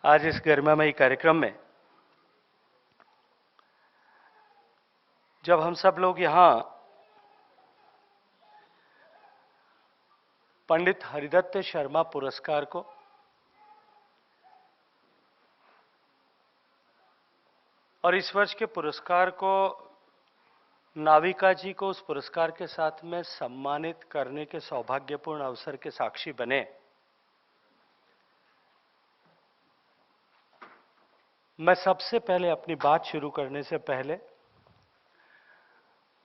आज इस गरिमामयी कार्यक्रम में जब हम सब लोग यहां पंडित हरिदत्त शर्मा पुरस्कार को और इस वर्ष के पुरस्कार को नाविका जी को उस पुरस्कार के साथ में सम्मानित करने के सौभाग्यपूर्ण अवसर के साक्षी बने, मैं सबसे पहले अपनी बात शुरू करने से पहले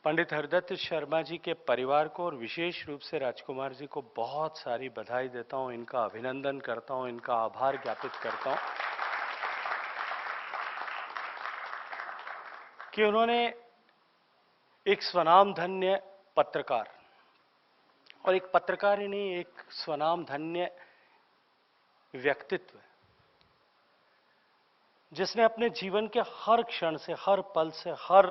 पंडित हरिदत्त शर्मा जी के परिवार को और विशेष रूप से राजकुमार जी को बहुत सारी बधाई देता हूं, इनका अभिनंदन करता हूं, इनका आभार ज्ञापित करता हूं कि उन्होंने एक स्वनामधन्य पत्रकार और एक पत्रकार ही नहीं, एक स्वनामधन्य व्यक्तित्व जिसने अपने जीवन के हर क्षण से, हर पल से, हर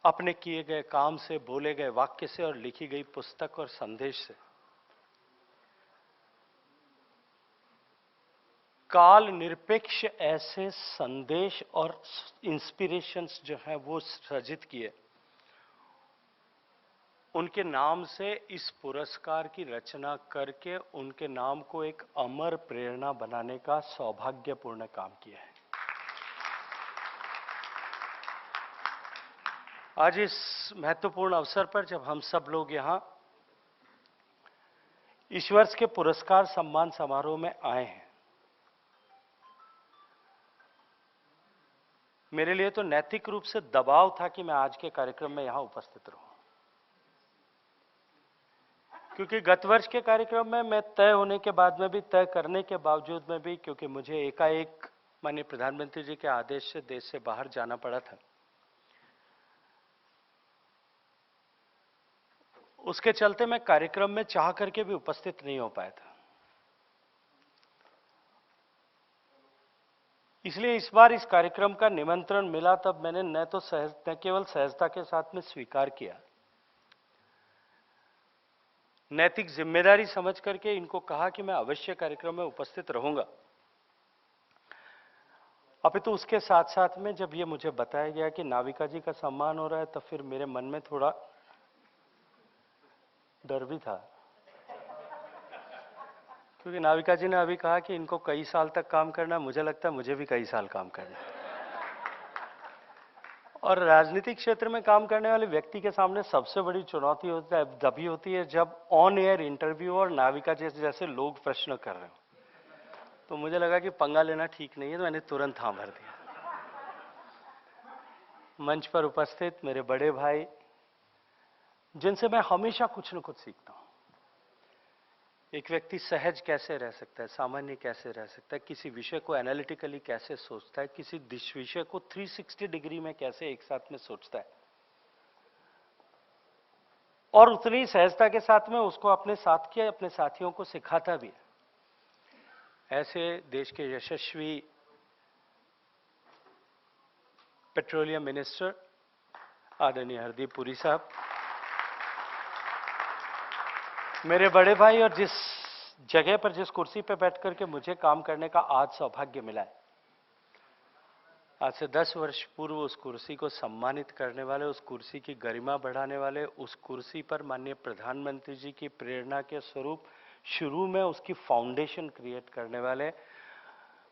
अपने किए गए काम से, बोले गए वाक्य से और लिखी गई पुस्तक और संदेश से काल निरपेक्ष ऐसे संदेश और इंस्पिरेशंस जो हैं वो सृजित किए। उनके नाम से इस पुरस्कार की रचना करके उनके नाम को एक अमर प्रेरणा बनाने का सौभाग्यपूर्ण काम किया है। आज इस महत्वपूर्ण अवसर पर जब हम सब लोग यहां इस वर्ष के पुरस्कार सम्मान समारोह में आए हैं, मेरे लिए तो नैतिक रूप से दबाव था कि मैं आज के कार्यक्रम में यहां उपस्थित रहूं, क्योंकि गत वर्ष के कार्यक्रम में मैं तय होने के बाद में भी, तय करने के बावजूद में भी, क्योंकि मुझे एकाएक माननीय प्रधानमंत्री जी के आदेश से देश से बाहर जाना पड़ा था, उसके चलते मैं कार्यक्रम में चाह करके भी उपस्थित नहीं हो पाया था। इसलिए इस बार इस कार्यक्रम का निमंत्रण मिला तब मैंने न केवल सहजता के साथ में स्वीकार किया, नैतिक जिम्मेदारी समझ करके इनको कहा कि मैं अवश्य कार्यक्रम में उपस्थित रहूंगा। अभी तो उसके साथ साथ में जब ये मुझे बताया गया कि नाविका जी का सम्मान हो रहा है, तो फिर मेरे मन में थोड़ा डर भी था, क्योंकि नाविका जी ने अभी कहा कि इनको कई साल तक काम करना, मुझे लगता है मुझे भी कई साल काम करना है। और राजनीतिक क्षेत्र में काम करने वाले व्यक्ति के सामने सबसे बड़ी चुनौती तभी होती है जब ऑन एयर इंटरव्यू और नाविका जैसे लोग प्रश्न कर रहे हो। तो मुझे लगा कि पंगा लेना ठीक नहीं है, तो मैंने तुरंत हाँ भर दिया। मंच पर उपस्थित मेरे बड़े भाई, जिनसे मैं हमेशा कुछ न कुछ सीखता हूं। एक व्यक्ति सहज कैसे रह सकता है, सामान्य कैसे रह सकता है, किसी विषय को एनालिटिकली कैसे सोचता है, किसी विषय को 360 डिग्री में कैसे एक साथ में सोचता है, और उतनी सहजता के साथ में उसको अपने साथ के अपने साथियों को सिखाता भी है। ऐसे देश के यशस्वी पेट्रोलियम मिनिस्टर आदरणीय हरदीप पुरी साहब, मेरे बड़े भाई, और जिस जगह पर, जिस कुर्सी पर बैठ करके मुझे काम करने का आज सौभाग्य मिला है, आज से 10 वर्ष पूर्व उस कुर्सी को सम्मानित करने वाले, उस कुर्सी की गरिमा बढ़ाने वाले, उस कुर्सी पर माननीय प्रधानमंत्री जी की प्रेरणा के स्वरूप शुरू में उसकी फाउंडेशन क्रिएट करने वाले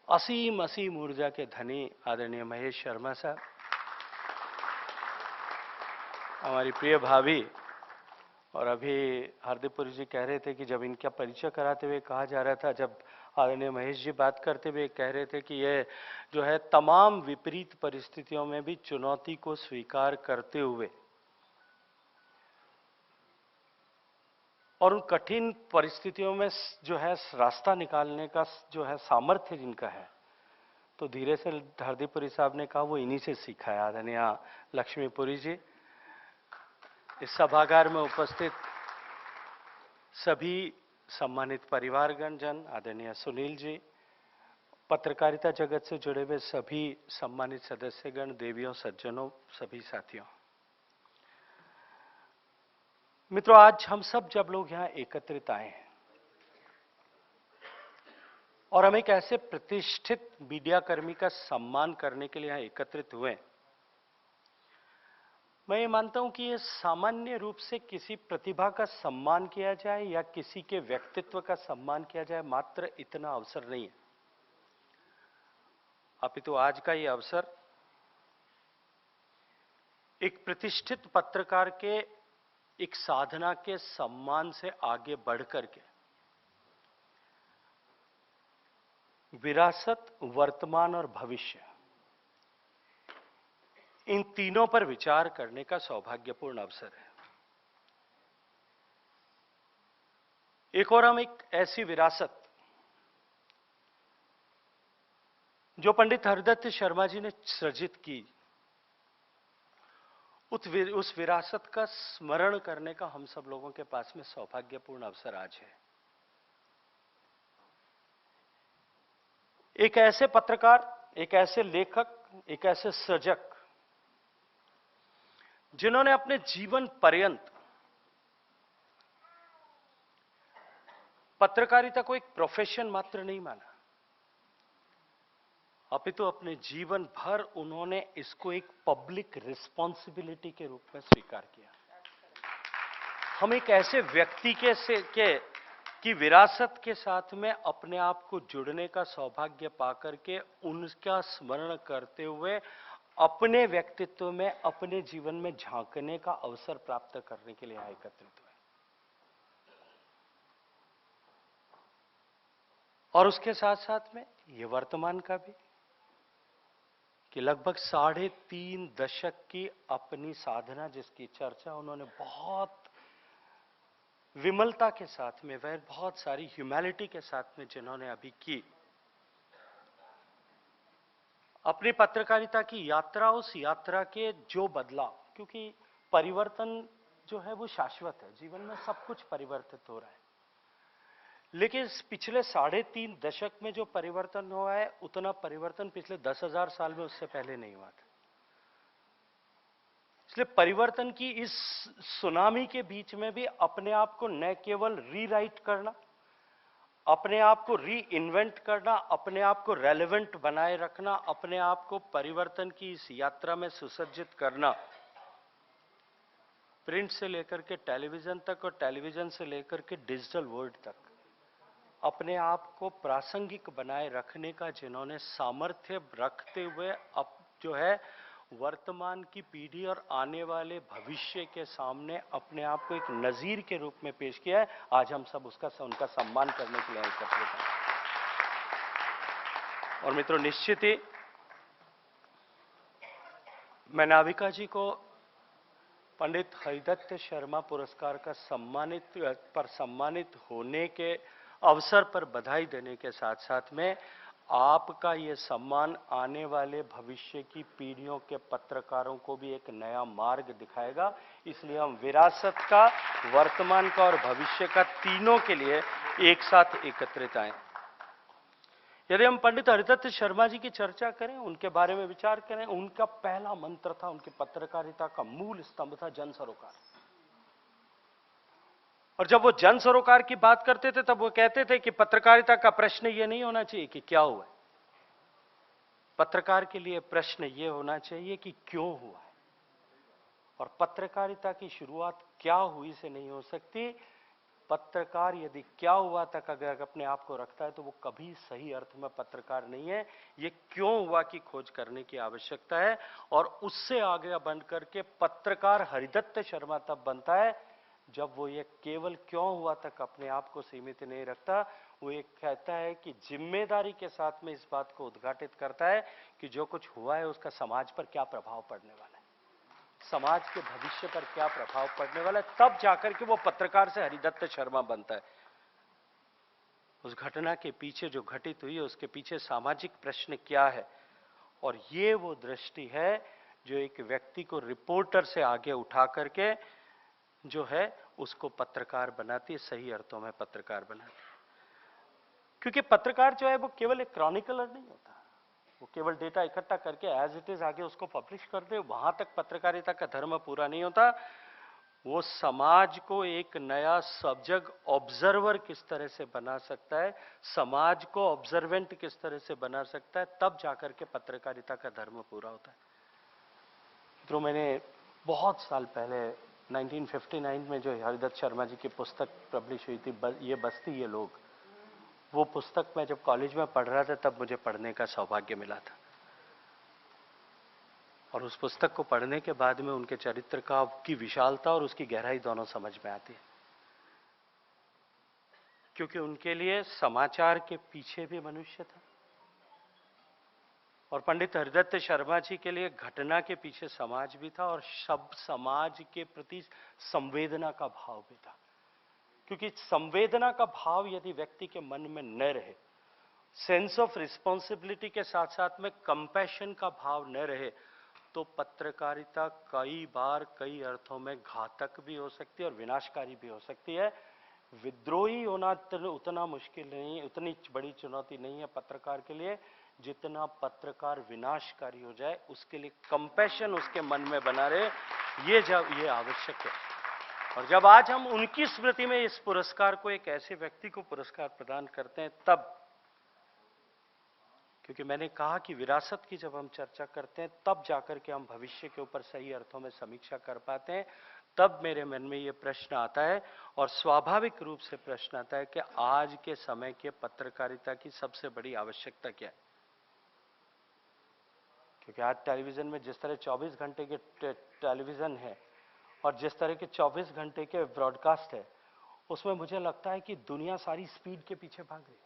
असीम असीम ऊर्जा के धनी आदरणीय महेश शर्मा साहब, हमारी प्रिय भाभी। और अभी हरदीप पुरी जी कह रहे थे कि जब इनका परिचय कराते हुए कहा जा रहा था, जब आदरणीय महेश जी बात करते हुए कह रहे थे कि ये जो है तमाम विपरीत परिस्थितियों में भी चुनौती को स्वीकार करते हुए और उन कठिन परिस्थितियों में जो है रास्ता निकालने का जो है सामर्थ्य जिनका है, तो धीरे से हरदीप पुरी साहब ने कहा वो इन्हीं से सीखा है। आदरणीय लक्ष्मीपुरी जी, इस सभागार में उपस्थित सभी सम्मानित परिवारगण जन, आदरणीय सुनील जी, पत्रकारिता जगत से जुड़े हुए सभी सम्मानित सदस्यगण, देवियों, सज्जनों, सभी साथियों, मित्रों, आज हम सब जब लोग यहां एकत्रित आए हैं, और हम एक ऐसे प्रतिष्ठित मीडिया कर्मी का सम्मान करने के लिए यहां एकत्रित हुए। मैं ये मानता हूं कि ये सामान्य रूप से किसी प्रतिभा का सम्मान किया जाए या किसी के व्यक्तित्व का सम्मान किया जाए, मात्र इतना अवसर नहीं है। अपितु आज का ये अवसर एक प्रतिष्ठित पत्रकार के एक साधना के सम्मान से आगे बढ़कर के विरासत, वर्तमान और भविष्य, इन तीनों पर विचार करने का सौभाग्यपूर्ण अवसर है। एक और हम एक ऐसी विरासत जो पंडित हरिदत्त शर्मा जी ने सृजित की, उस विरासत का स्मरण करने का हम सब लोगों के पास में सौभाग्यपूर्ण अवसर आज है। एक ऐसे पत्रकार, एक ऐसे लेखक, एक ऐसे सृजक जिन्होंने अपने जीवन पर्यंत पत्रकारिता को एक प्रोफेशन मात्र नहीं माना, अपितु अपने जीवन भर उन्होंने इसको एक पब्लिक रिस्पॉन्सिबिलिटी के रूप में स्वीकार किया। हम एक ऐसे व्यक्ति की विरासत के साथ में अपने आप को जुड़ने का सौभाग्य पाकर के उनका स्मरण करते हुए अपने व्यक्तित्व में, अपने जीवन में झांकने का अवसर प्राप्त करने के लिए एकत्रित हुए। और उसके साथ साथ में ये वर्तमान का भी कि लगभग 3.5 दशक की अपनी साधना, जिसकी चर्चा उन्होंने बहुत विमलता के साथ में, वह बहुत सारी ह्यूमैनिटी के साथ में जिन्होंने अभी की, अपनी पत्रकारिता की यात्रा, उस यात्रा के जो बदलाव, क्योंकि परिवर्तन जो है वो शाश्वत है, जीवन में सब कुछ परिवर्तित हो रहा है, लेकिन इस पिछले 3.5 दशक में जो परिवर्तन हुआ है, उतना परिवर्तन पिछले 10,000 साल में उससे पहले नहीं हुआ था। इसलिए परिवर्तन की इस सुनामी के बीच में भी अपने आप को न केवल रीराइट करना, अपने आप को री इन्वेंट करना, अपने आप को रेलेवेंट बनाए रखना, अपने आप को परिवर्तन की इस यात्रा में सुसज्जित करना, प्रिंट से लेकर के टेलीविजन तक और टेलीविजन से लेकर के डिजिटल वर्ल्ड तक अपने आप को प्रासंगिक बनाए रखने का जिन्होंने सामर्थ्य रखते हुए अब जो है वर्तमान की पीढ़ी और आने वाले भविष्य के सामने अपने आप को एक नजीर के रूप में पेश किया है, आज हम सब उनका सम्मान करने के लिए एकत्रित हैं। और मित्रों, निश्चित ही मैं नाविका जी को पंडित हरिदत्त शर्मा पुरस्कार का सम्मानित होने के अवसर पर बधाई देने के साथ साथ में आपका ये सम्मान आने वाले भविष्य की पीढ़ियों के पत्रकारों को भी एक नया मार्ग दिखाएगा। इसलिए हम विरासत का, वर्तमान का और भविष्य का, तीनों के लिए एक साथ एकत्रित आए। यदि हम पंडित हरिदत्त शर्मा जी की चर्चा करें, उनके बारे में विचार करें, उनका पहला मंत्र था, उनकी पत्रकारिता का मूल स्तंभ था जन सरोकार। और जब वो जन सरोकार की बात करते थे तब वो कहते थे कि पत्रकारिता का प्रश्न ये नहीं होना चाहिए कि क्या हुआ है, पत्रकार के लिए प्रश्न ये होना चाहिए कि क्यों हुआ है। और पत्रकारिता की शुरुआत क्या हुई से नहीं हो सकती। पत्रकार यदि क्या हुआ तक अगर अपने आप को रखता है तो वो कभी सही अर्थ में पत्रकार नहीं है। ये क्यों हुआ की खोज करने की आवश्यकता है, और उससे आगे बढ़ करके पत्रकार हरिदत्त शर्मा तब बनता है जब वो ये केवल क्यों हुआ तक अपने आप को सीमित नहीं रखता, वो ये कहता है कि जिम्मेदारी के साथ में इस बात को उद्घाटित करता है कि जो कुछ हुआ है उसका समाज पर क्या प्रभाव पड़ने वाला है, समाज के भविष्य पर क्या प्रभाव पड़ने वाला है, तब जाकर के वो पत्रकार से हरिदत्त शर्मा बनता है। उस घटना के पीछे जो घटित हुई है उसके पीछे सामाजिक प्रश्न क्या है, और ये वो दृष्टि है जो एक व्यक्ति को रिपोर्टर से आगे उठा करके जो है उसको पत्रकार बनाती है, सही अर्थों में पत्रकार बनाती है। क्योंकि पत्रकार जो है वो केवल एक क्रॉनिकलर नहीं होता, वो केवल डेटा इकट्ठा करके एज इट इज आगे उसको पब्लिश कर दे, वहां तक पत्रकारिता का धर्म पूरा नहीं होता। वो समाज को एक नया सब्जेक्ट ऑब्जर्वर किस तरह से बना सकता है, समाज को ऑब्जर्वेंट किस तरह से बना सकता है, तब जाकर के पत्रकारिता का धर्म पूरा होता है। तो मैंने बहुत साल पहले 1959 में जो हरिदत्त शर्मा जी की पुस्तक पब्लिश हुई थी, ये बस्ती ये लोग, वो पुस्तक मैं जब कॉलेज में पढ़ रहा था तब मुझे पढ़ने का सौभाग्य मिला था। और उस पुस्तक को पढ़ने के बाद में उनके चरित्र की विशालता और उसकी गहराई दोनों समझ में आती है, क्योंकि उनके लिए समाचार के पीछे भी मनुष्य था और पंडित हरिदत्त शर्मा जी के लिए घटना के पीछे समाज भी था और सब समाज के प्रति संवेदना का भाव भी था। क्योंकि संवेदना का भाव यदि व्यक्ति के मन में न रहे, सेंस ऑफ रिस्पॉन्सिबिलिटी के साथ साथ में कंपैशन का भाव न रहे, तो पत्रकारिता कई बार कई अर्थों में घातक भी हो सकती है और विनाशकारी भी हो सकती है। विद्रोही होना उतना मुश्किल नहीं, उतनी बड़ी चुनौती नहीं है पत्रकार के लिए, जितना पत्रकार विनाशकारी हो जाए उसके लिए कंपैशन उसके मन में बना रहे, ये आवश्यक है। और जब आज हम उनकी स्मृति में इस पुरस्कार को एक ऐसे व्यक्ति को पुरस्कार प्रदान करते हैं, तब, क्योंकि मैंने कहा कि विरासत की जब हम चर्चा करते हैं तब जाकर के हम भविष्य के ऊपर सही अर्थों में समीक्षा कर पाते हैं, तब मेरे मन में यह प्रश्न आता है और स्वाभाविक रूप से प्रश्न आता है कि आज के समय के पत्रकारिता की सबसे बड़ी आवश्यकता क्या है। क्योंकि आज टेलीविजन में जिस तरह 24 घंटे के टेलीविजन है और जिस तरह के 24 घंटे के ब्रॉडकास्ट है, उसमें मुझे लगता है कि दुनिया सारी स्पीड के पीछे भाग रही है।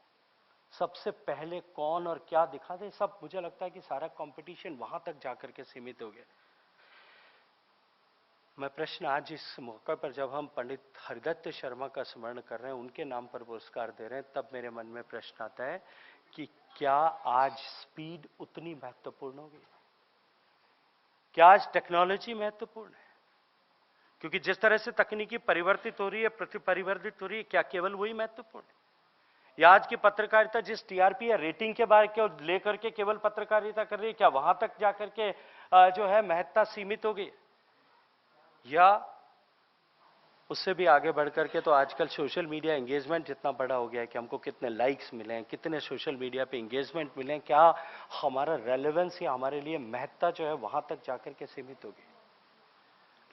सबसे पहले कौन और क्या दिखा दे, सब, मुझे लगता है कि सारा कंपटीशन वहां तक जाकर के सीमित हो गया। मैं प्रश्न आज इस मौके पर जब हम पंडित हरिदत्त शर्मा का स्मरण कर रहे हैं, उनके नाम पर पुरस्कार दे रहे हैं, तब मेरे मन में प्रश्न आता है कि क्या आज स्पीड उतनी महत्वपूर्ण हो गई? क्या आज टेक्नोलॉजी महत्वपूर्ण है? क्योंकि जिस तरह से तकनीकी परिवर्तित हो रही है, परिवर्तित हो रही है, क्या केवल वही महत्वपूर्ण है? या आज की पत्रकारिता जिस टीआरपी या रेटिंग के बारे को लेकर के केवल पत्रकारिता कर रही है, क्या वहां तक जाकर के जो है महत्ता सीमित हो गई? या उससे भी आगे बढ़ करके तो आजकल सोशल मीडिया एंगेजमेंट जितना बड़ा हो गया है कि हमको कितने लाइक्स मिले हैं, कितने सोशल मीडिया पे एंगेजमेंट मिले हैं, क्या हमारा रेलेवेंस या हमारे लिए महत्ता जो है वहां तक जाकर के सीमित हो गई?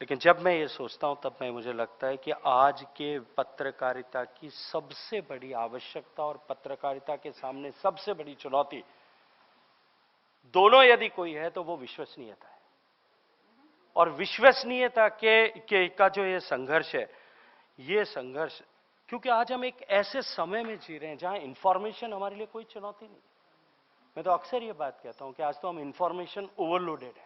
लेकिन जब मैं ये सोचता हूं तब मुझे लगता है कि आज के पत्रकारिता की सबसे बड़ी आवश्यकता और पत्रकारिता के सामने सबसे बड़ी चुनौती, दोनों यदि कोई है तो वो विश्वसनीयता है। और विश्वसनीयता का जो ये संघर्ष है, ये संघर्ष, क्योंकि आज हम एक ऐसे समय में जी रहे हैं जहां इंफॉर्मेशन हमारे लिए कोई चुनौती नहीं। मैं तो अक्सर ये बात कहता हूं कि आज तो हम इंफॉर्मेशन ओवरलोडेड है,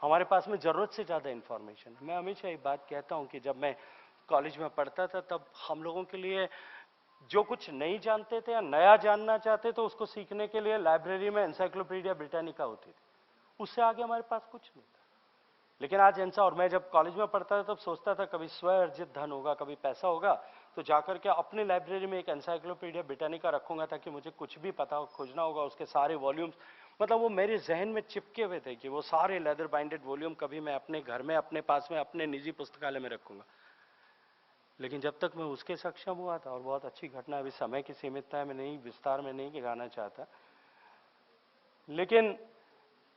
हमारे पास में जरूरत से ज्यादा इंफॉर्मेशन। मैं हमेशा ये बात कहता हूं कि जब मैं कॉलेज में पढ़ता था तब हम लोगों के लिए जो कुछ नहीं जानते थे या नया जानना चाहते तो उसको सीखने के लिए लाइब्रेरी में एनसाइक्लोपीडिया ब्रिटानिका होती थी, उससे आगे हमारे पास कुछ नहीं था। लेकिन आज ऐसा, और मैं जब कॉलेज में पढ़ता था तब सोचता था कभी स्व अर्जित धन होगा, कभी पैसा होगा तो जाकर के अपनी लाइब्रेरी में एक एनसाइक्लोपीडिया ब्रिटानिका रखूंगा ताकि मुझे कुछ भी पता हो, खोजना होगा, उसके सारे वॉल्यूम्स, मतलब वो मेरे जहन में चिपके हुए थे कि वो सारे लेदर बाइंडेड वॉल्यूम कभी मैं अपने घर में, अपने पास में, अपने निजी पुस्तकालय में रखूंगा। लेकिन जब तक मैं उसके सक्षम हुआ था, और बहुत अच्छी घटना, अभी समय की सीमितता है, मैं नहीं विस्तार में नहीं गिराना चाहता, लेकिन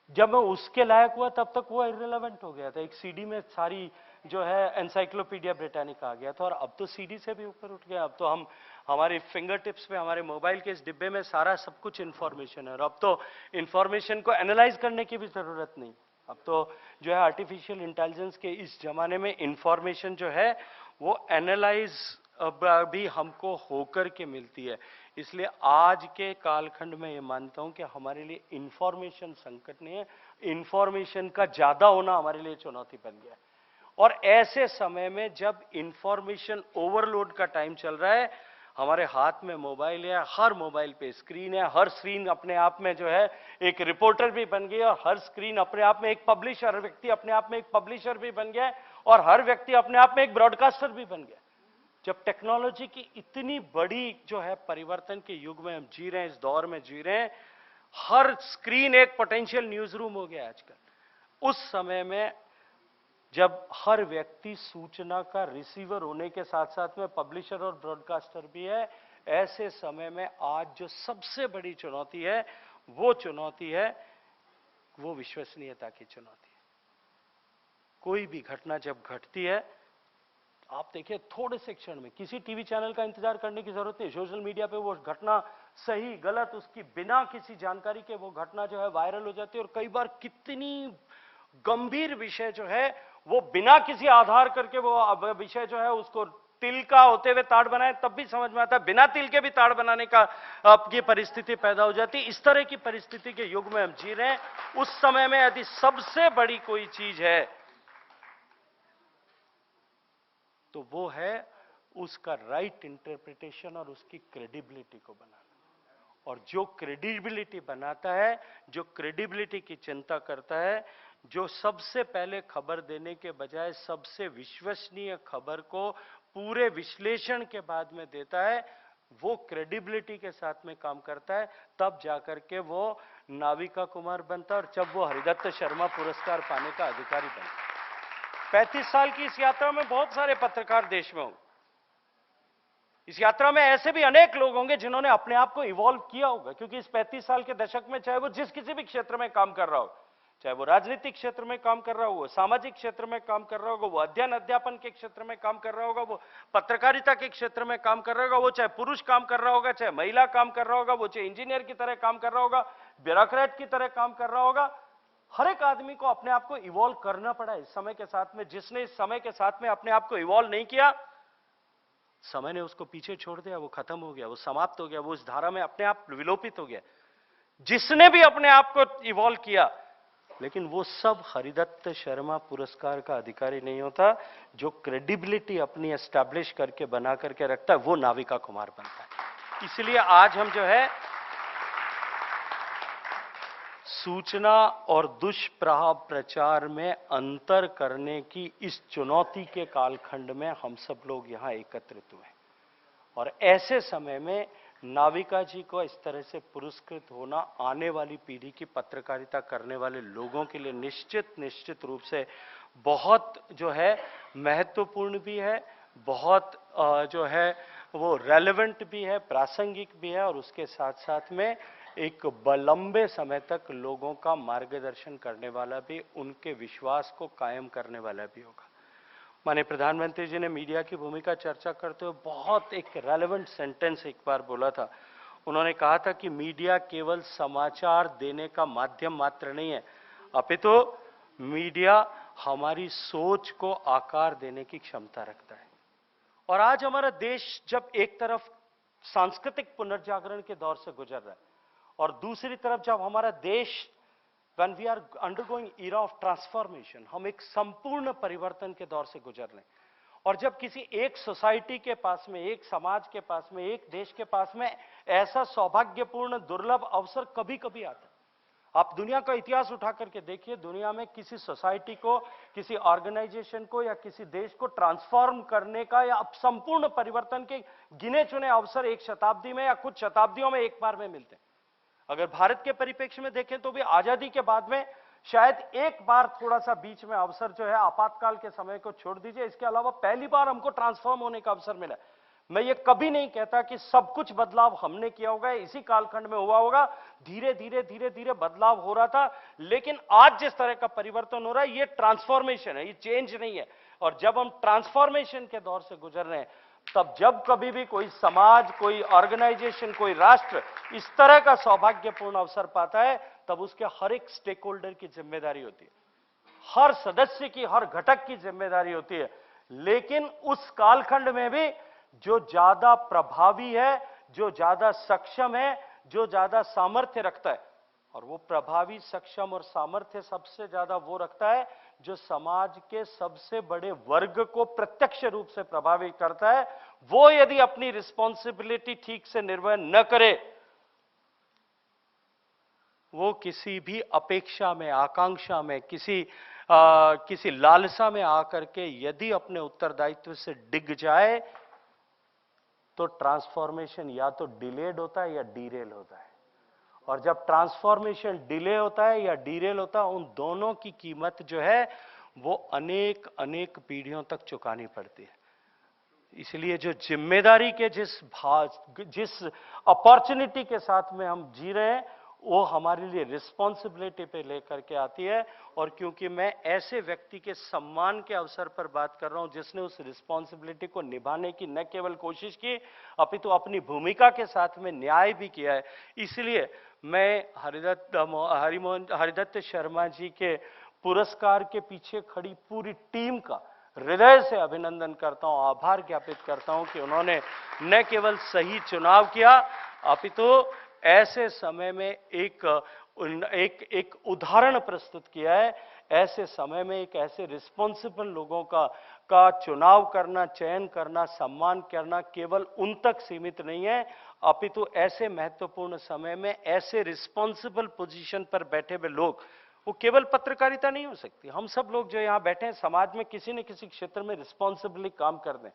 जब मैं उसके लायक हुआ तब तक वो इररिलेवेंट हो गया था। एक सीडी में सारी जो है एनसाइक्लोपीडिया ब्रिटानिका आ गया था और अब तो सीडी से भी ऊपर उठ गया। अब तो हम हमारी फिंगर टिप्स पे, हमारे मोबाइल के इस डिब्बे में सारा सब कुछ इंफॉर्मेशन है और अब तो इंफॉर्मेशन को एनालाइज करने की भी जरूरत नहीं। अब तो जो है आर्टिफिशियल इंटेलिजेंस के इस जमाने में इंफॉर्मेशन जो है वो एनालाइज भी हमको होकर के मिलती है। इसलिए आज के कालखंड में ये मानता हूं कि हमारे लिए इंफॉर्मेशन संकट नहीं है, इंफॉर्मेशन का ज्यादा होना हमारे लिए चुनौती बन गया है। और ऐसे समय में जब इंफॉर्मेशन ओवरलोड का टाइम चल रहा है, हमारे हाथ में मोबाइल है, हर मोबाइल पे स्क्रीन है, हर स्क्रीन अपने आप में जो है एक रिपोर्टर भी बन गई और हर स्क्रीन अपने आप में एक पब्लिशर, हर व्यक्ति अपने आप में एक पब्लिशर भी बन गया है और हर व्यक्ति अपने आप में एक ब्रॉडकास्टर भी बन गया। जब टेक्नोलॉजी की इतनी बड़ी जो है परिवर्तन के युग में हम जी रहे हैं, इस दौर में जी रहे हैं, हर स्क्रीन एक पोटेंशियल न्यूज रूम हो गया आजकल। उस समय में जब हर व्यक्ति सूचना का रिसीवर होने के साथ साथ में पब्लिशर और ब्रॉडकास्टर भी है, ऐसे समय में आज जो सबसे बड़ी चुनौती है वो विश्वसनीयता की चुनौती है। कोई भी घटना जब घटती है, आप देखिए थोड़े से क्षण में किसी टीवी चैनल का इंतजार करने की जरूरत नहीं, सोशल मीडिया पे वो घटना सही गलत उसकी बिना किसी जानकारी के वो घटना जो है वायरल हो जाती है। और कई बार कितनी गंभीर विषय जो है वो बिना किसी आधार करके वो विषय जो है उसको तिल का होते हुए ताड़ बनाए तब भी समझ में आता है, बिना तिल के भी ताड़ बनाने का आपकी परिस्थिति पैदा हो जाती है। इस तरह की परिस्थिति के युग में हम जी रहे हैं। उस समय में यदि सबसे बड़ी कोई चीज है तो वो है उसका राइट इंटरप्रिटेशन और उसकी क्रेडिबिलिटी को बनाना। और जो क्रेडिबिलिटी बनाता है, जो क्रेडिबिलिटी की चिंता करता है, जो सबसे पहले खबर देने के बजाय सबसे विश्वसनीय खबर को पूरे विश्लेषण के बाद में देता है, वो क्रेडिबिलिटी के साथ में काम करता है, तब जाकर के वो नाविका कुमार बनता है और जब वो हरिदत्त शर्मा पुरस्कार पाने का अधिकारी बनता है। 35 साल की इस यात्रा में बहुत सारे पत्रकार देश में होंगे। इस यात्रा में ऐसे भी अनेक लोग होंगे जिन्होंने अपने आप को इवॉल्व किया होगा, क्योंकि इस 35 साल के दशक में चाहे वो जिस किसी भी क्षेत्र में काम कर रहा हो, चाहे वो राजनीतिक क्षेत्र में काम कर रहा हो, सामाजिक क्षेत्र में काम कर रहा होगा, वो अध्ययन अध्यापन के क्षेत्र में काम कर रहा होगा, वो पत्रकारिता के क्षेत्र में काम कर रहा होगा, वो चाहे पुरुष काम कर रहा होगा, चाहे महिला काम कर रहा होगा, वो चाहे इंजीनियर की तरह काम कर रहा होगा, ब्यूरोक्रेट की तरह काम कर रहा होगा, हर एक आदमी को अपने आप को इवॉल्व करना पड़ा इस समय के साथ में। जिसने इस समय के साथ में अपने आप को इवॉल्व नहीं किया, समय ने उसको पीछे छोड़ दिया, वो खत्म हो गया, वो समाप्त हो गया, वो इस धारा में अपने आप विलोपित हो गया। जिसने भी अपने आप को इवॉल्व किया, लेकिन वो सब हरिदत्त शर्मा पुरस्कार का अधिकारी नहीं होता। जो क्रेडिबिलिटी अपनी एस्टैब्लिश करके बना करके रखता है, वो नाविका कुमार बनता है। इसलिए आज हम जो है सूचना और दुष्प्रचार में अंतर करने की इस चुनौती के कालखंड में हम सब लोग यहां एकत्रित हुए। और ऐसे समय में नाविका जी को इस तरह से पुरस्कृत होना आने वाली पीढ़ी की पत्रकारिता करने वाले लोगों के लिए निश्चित रूप से बहुत जो है महत्वपूर्ण भी है, बहुत जो है वो रेलेवेंट भी है, प्रासंगिक भी है, और उसके साथ साथ में एक लंबे समय तक लोगों का मार्गदर्शन करने वाला भी, उनके विश्वास को कायम करने वाला भी होगा। माननीय प्रधानमंत्री जी ने मीडिया की भूमिका चर्चा करते हुए बहुत एक रेलेवेंट सेंटेंस एक बार बोला था। उन्होंने कहा था कि मीडिया केवल समाचार देने का माध्यम मात्र नहीं है, अपितु मीडिया हमारी सोच को आकार देने की क्षमता रखता है। और आज हमारा देश जब एक तरफ सांस्कृतिक पुनर्जागरण के दौर से गुजर रहा है और दूसरी तरफ जब हमारा देश when we are undergoing era of transformation, हम एक संपूर्ण परिवर्तन के दौर से गुजर रहे हैं, और जब किसी एक सोसाइटी के पास में, एक समाज के पास में, एक देश के पास में ऐसा सौभाग्यपूर्ण दुर्लभ अवसर कभी कभी आता है। आप दुनिया का इतिहास उठा करके देखिए, दुनिया में किसी सोसाइटी को, किसी ऑर्गेनाइजेशन को या किसी देश को ट्रांसफॉर्म करने का या संपूर्ण परिवर्तन के गिने चुने अवसर एक शताब्दी में या कुछ शताब्दियों में एक बार में मिलते हैं। अगर भारत के परिप्रेक्ष्य में देखें तो भी आजादी के बाद में शायद एक बार थोड़ा सा बीच में अवसर जो है आपातकाल के समय को छोड़ दीजिए, इसके अलावा पहली बार हमको ट्रांसफॉर्म होने का अवसर मिला। मैं ये कभी नहीं कहता कि सब कुछ बदलाव हमने किया होगा, इसी कालखंड में हुआ होगा, धीरे धीरे बदलाव हो रहा था, लेकिन आज जिस तरह का परिवर्तन हो रहा है ये ट्रांसफॉर्मेशन है, ये चेंज नहीं है। और जब हम ट्रांसफॉर्मेशन के दौर से गुजर रहे हैं, तब जब कभी भी कोई समाज, कोई ऑर्गेनाइजेशन, कोई राष्ट्र इस तरह का सौभाग्यपूर्ण अवसर पाता है, तब उसके हर एक स्टेक होल्डर की जिम्मेदारी होती है, हर सदस्य की, हर घटक की जिम्मेदारी होती है। लेकिन उस कालखंड में भी जो ज्यादा प्रभावी है, जो ज्यादा सक्षम है, जो ज्यादा सामर्थ्य रखता है, और वो प्रभावी, सक्षम और सामर्थ्य सबसे ज्यादा वो रखता है जो समाज के सबसे बड़े वर्ग को प्रत्यक्ष रूप से प्रभावित करता है, वो यदि अपनी रिस्पॉन्सिबिलिटी ठीक से निर्वहन न करे, वो किसी भी अपेक्षा में, आकांक्षा में, किसी लालसा में आकर के यदि अपने उत्तरदायित्व से डिग जाए, तो ट्रांसफॉर्मेशन या तो डिलेड होता है या डीरेल होता है। और जब ट्रांसफॉर्मेशन डिले होता है या डीरेल होता है, उन दोनों की कीमत जो है वो अनेक अनेक पीढ़ियों तक चुकानी पड़ती है। इसलिए जो जिम्मेदारी के जिस अपॉर्चुनिटी के साथ में हम जी रहे हैं, वो हमारे लिए रिस्पॉन्सिबिलिटी पे लेकर के आती है। और क्योंकि मैं ऐसे व्यक्ति के सम्मान के अवसर पर बात कर रहा हूं जिसने उस रिस्पॉन्सिबिलिटी को निभाने की न केवल कोशिश की, अपितु अपनी भूमिका के साथ में न्याय भी किया है, इसलिए मैं हरिदत्त शर्मा जी के पुरस्कार के पीछे खड़ी पूरी टीम का हृदय से अभिनंदन करता हूं, आभार ज्ञापित करता हूं कि उन्होंने न केवल सही चुनाव किया, अपितु ऐसे समय में एक उदाहरण प्रस्तुत किया है। ऐसे समय में एक ऐसे रिस्पॉन्सिबल लोगों का चुनाव करना, चयन करना, सम्मान करना केवल उन तक सीमित नहीं है, अपितु ऐसे महत्वपूर्ण समय में ऐसे रिस्पॉन्सिबल पोजीशन पर बैठे हुए लोग, वो केवल पत्रकारिता नहीं हो सकती। हम सब लोग जो यहां बैठे हैं समाज में किसी न किसी क्षेत्र में रिस्पॉन्सिबली काम कर दें।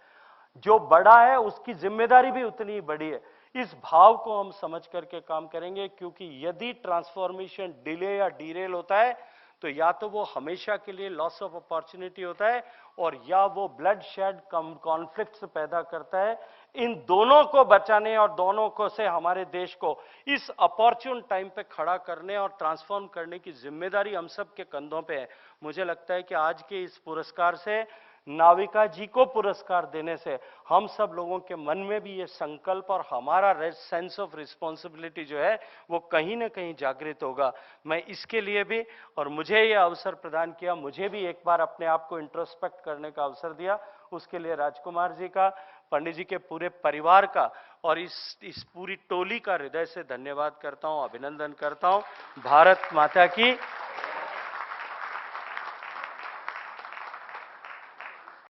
जो बड़ा है उसकी जिम्मेदारी भी उतनी ही बड़ी है। इस भाव को हम समझ करके काम करेंगे, क्योंकि यदि ट्रांसफॉर्मेशन डिले या डीरेल होता है तो या तो वो हमेशा के लिए लॉस ऑफ अपॉर्चुनिटी होता है, और या वो ब्लड शेड कॉन्फ्लिक्ट्स पैदा करता है। इन दोनों को बचाने और दोनों को से हमारे देश को इस अपॉर्चुन टाइम पे खड़ा करने और ट्रांसफॉर्म करने की जिम्मेदारी हम सब के कंधों पे है। मुझे लगता है कि आज के इस पुरस्कार से, नाविका जी को पुरस्कार देने से, हम सब लोगों के मन में भी ये संकल्प और हमारा सेंस ऑफ रिस्पॉन्सिबिलिटी जो है वो कहीं ना कहीं जागृत होगा। मैं इसके लिए भी, और मुझे ये अवसर प्रदान किया, मुझे भी एक बार अपने आप को इंट्रोस्पेक्ट करने का अवसर दिया, उसके लिए राजकुमार जी का, पंडित जी के पूरे परिवार का और इस पूरी टोली का हृदय से धन्यवाद करता हूं, अभिनंदन करता हूं। भारत माता की